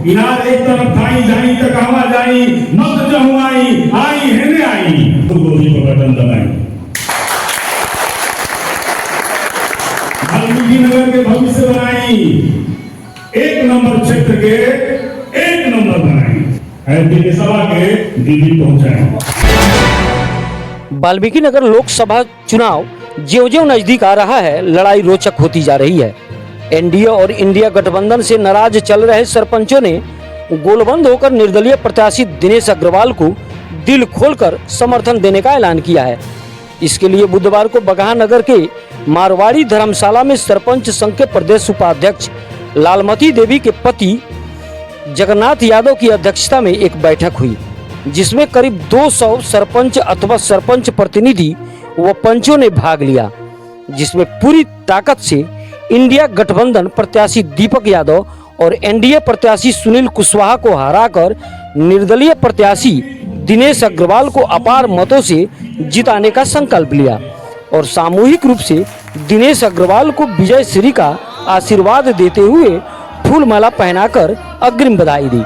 इनार एक तरफ थाई जाई तक आवा जाई मत जहुआई आई हेने आई तो गोभी को बटन दबाई। वाल्मीकि नगर के भविष्य बनाई, एक नंबर क्षेत्र के एक नंबर बनाई, ऐसे सभा के दीदी पहुंचाए। वाल्मीकि नगर लोकसभा चुनाव ज्यों-ज्यों नजदीक आ रहा है, लड़ाई रोचक होती जा रही है। एनडीए और इंडिया गठबंधन से नाराज चल रहे सरपंचों ने गोलबंद होकर निर्दलीय प्रत्याशी दिनेश अग्रवाल को दिल खोलकर समर्थन देने का ऐलान किया है। इसके लिए बुधवार को बगहा नगर के मारवाड़ी धर्मशाला में सरपंच संघ के प्रदेश उपाध्यक्ष लालमती देवी के पति जगन्नाथ यादव की अध्यक्षता में एक बैठक हुई, जिसमें करीब 200 सरपंच अथवा सरपंच प्रतिनिधि व पंचों ने भाग लिया, जिसमें पूरी ताकत से इंडिया गठबंधन प्रत्याशी दीपक यादव और एनडीए प्रत्याशी सुनील कुशवाहा को हराकर निर्दलीय प्रत्याशी दिनेश अग्रवाल को अपार मतों से जिताने का संकल्प लिया और सामूहिक रूप से दिनेश अग्रवाल को विजय श्री का आशीर्वाद देते हुए फूल माला पहनाकर अग्रिम बधाई दी।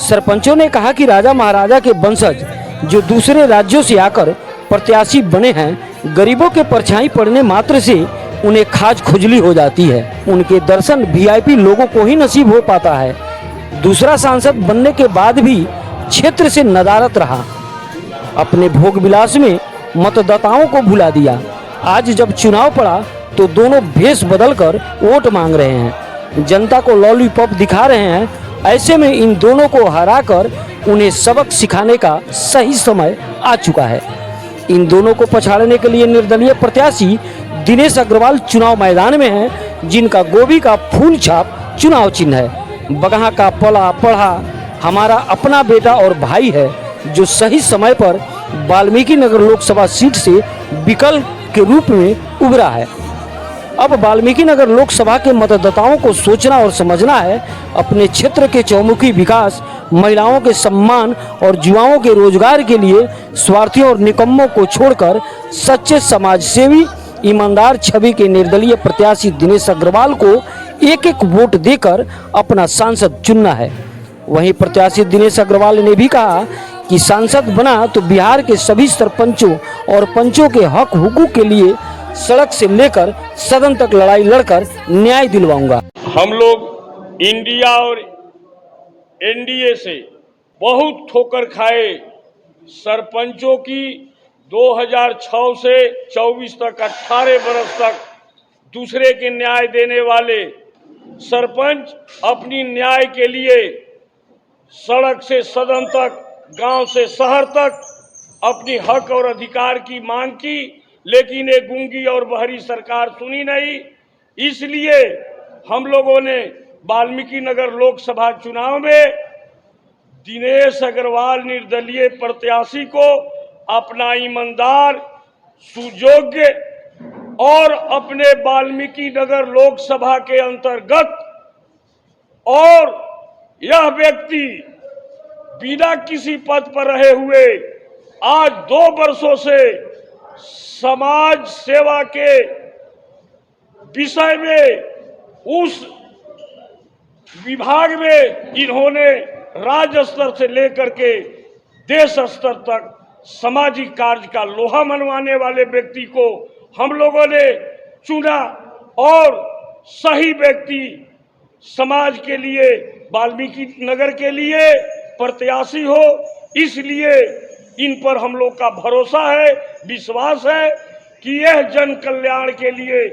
सरपंचों ने कहा कि राजा महाराजा के वंशज जो दूसरे राज्यों से आकर प्रत्याशी बने हैं, गरीबों के परछाई पड़ने मात्र से उन्हें खाज खुजली हो जाती है। उनके दर्शन वीआईपी लोगों को ही नसीब हो पाता है। दूसरा सांसद बनने के बाद भी क्षेत्र से नदारत रहा, अपने भोग विलास में मतदाताओं को भुला दिया। आज जब चुनाव पड़ा तो दोनों भेष बदलकर वोट मांग रहे हैं, जनता को लॉलीपॉप दिखा रहे हैं। ऐसे में इन दोनों को हराकर उन्हें सबक सिखाने का सही समय आ चुका है। इन दोनों को पछाड़ने के लिए निर्दलीय प्रत्याशी दिनेश अग्रवाल चुनाव मैदान में हैं, जिनका गोभी का फूल छाप चुनाव चिन्ह है। बगहा का पला पढ़ा हमारा अपना बेटा और भाई है, जो सही समय पर वाल्मीकि नगर लोकसभा सीट से विकल्प के रूप में उभरा है। अब वाल्मीकि नगर लोकसभा के मतदाताओं को सोचना और समझना है, अपने क्षेत्र के चौमुखी विकास, महिलाओं के सम्मान और युवाओं के रोजगार के लिए स्वार्थियों और निकम्मों को छोड़कर सच्चे समाजसेवी ईमानदार छवि के निर्दलीय प्रत्याशी दिनेश अग्रवाल को एक एक वोट देकर अपना सांसद चुनना है। वहीं प्रत्याशी दिनेश अग्रवाल ने भी कहा कि सांसद बना तो बिहार के सभी सरपंचों और पंचों के हक हुकूक के लिए सड़क से लेकर सदन तक लड़ाई लड़कर न्याय दिलवाऊंगा। हम लोग इंडिया और एनडीए से बहुत ठोकर खाए सरपंचों की 2006 से 24 तक 18 बरस तक दूसरे के न्याय देने वाले सरपंच अपनी न्याय के लिए सड़क से सदन तक, गांव से शहर तक अपनी हक और अधिकार की मांग की, लेकिन एक गूंगी और बहरी सरकार सुनी नहीं। इसलिए हम लोगों ने वाल्मीकि नगर लोकसभा चुनाव में दिनेश अग्रवाल निर्दलीय प्रत्याशी को अपना ईमानदार, सुयोग्य और अपने वाल्मीकि नगर लोकसभा के अंतर्गत, और यह व्यक्ति बिना किसी पद पर रहे हुए आज 2 वर्षों से समाज सेवा के विषय में उस विभाग में इन्होंने राज्य स्तर से लेकर के देश स्तर तक सामाजिक कार्य का लोहा मनवाने वाले व्यक्ति को हम लोगों ने चुना, और सही व्यक्ति समाज के लिए, वाल्मीकि नगर के लिए प्रत्याशी हो, इसलिए इन पर हम लोग का भरोसा है, विश्वास है कि यह जन कल्याण के लिए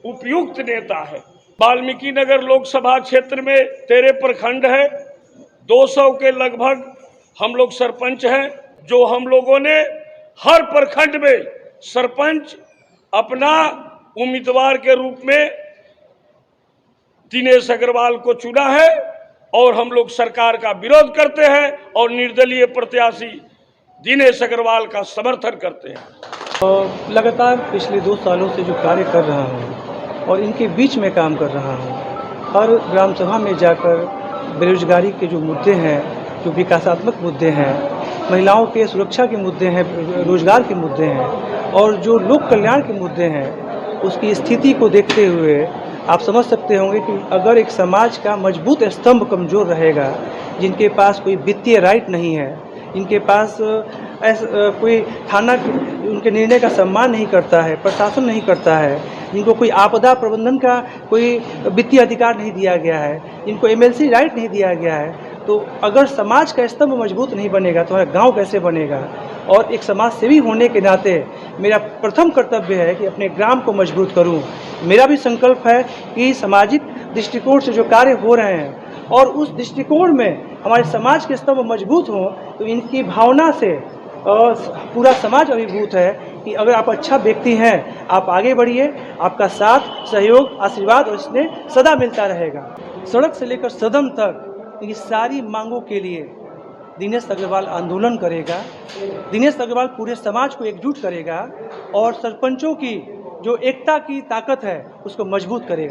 उपयुक्त नेता है। वाल्मीकि नगर लोकसभा क्षेत्र में 13 प्रखंड है, 200 के लगभग हम लोग सरपंच हैं, जो हम लोगों ने हर प्रखंड में सरपंच अपना उम्मीदवार के रूप में दिनेश अग्रवाल को चुना है, और हम लोग सरकार का विरोध करते हैं और निर्दलीय प्रत्याशी दिनेश अग्रवाल का समर्थन करते हैं। लगातार पिछले 2 सालों से जो कार्य कर रहा हूँ और इनके बीच में काम कर रहा हूँ, हर ग्राम सभा में जाकर बेरोजगारी के जो मुद्दे हैं, जो विकासात्मक मुद्दे हैं, महिलाओं के सुरक्षा के मुद्दे हैं, रोजगार के मुद्दे हैं और जो लोक कल्याण के मुद्दे हैं, उसकी स्थिति को देखते हुए आप समझ सकते होंगे कि अगर एक समाज का मजबूत स्तंभ कमज़ोर रहेगा, जिनके पास कोई वित्तीय राइट नहीं है, जिनके पास कोई थाना उनके निर्णय का सम्मान नहीं करता है, प्रशासन नहीं करता है, जिनको कोई आपदा प्रबंधन का कोई वित्तीय अधिकार नहीं दिया गया है, जिनको एमएलसी राइट नहीं दिया गया है, तो अगर समाज का स्तंभ मजबूत नहीं बनेगा तो हमारा गाँव कैसे बनेगा। और एक समाज सेवी होने के नाते मेरा प्रथम कर्तव्य है कि अपने ग्राम को मजबूत करूं। मेरा भी संकल्प है कि सामाजिक दृष्टिकोण से जो कार्य हो रहे हैं और उस दृष्टिकोण में हमारे समाज के स्तंभ मजबूत हों, तो इनकी भावना से पूरा समाज अभिभूत है कि अगर आप अच्छा व्यक्ति हैं, आप आगे बढ़िए, आपका साथ, सहयोग, आशीर्वाद और स्नेह सदा मिलता रहेगा। सड़क से लेकर सदन तक ये सारी मांगों के लिए दिनेश अग्रवाल आंदोलन करेगा। दिनेश अग्रवाल पूरे समाज को एकजुट करेगा और सरपंचों की जो एकता की ताकत है उसको मजबूत करेगा।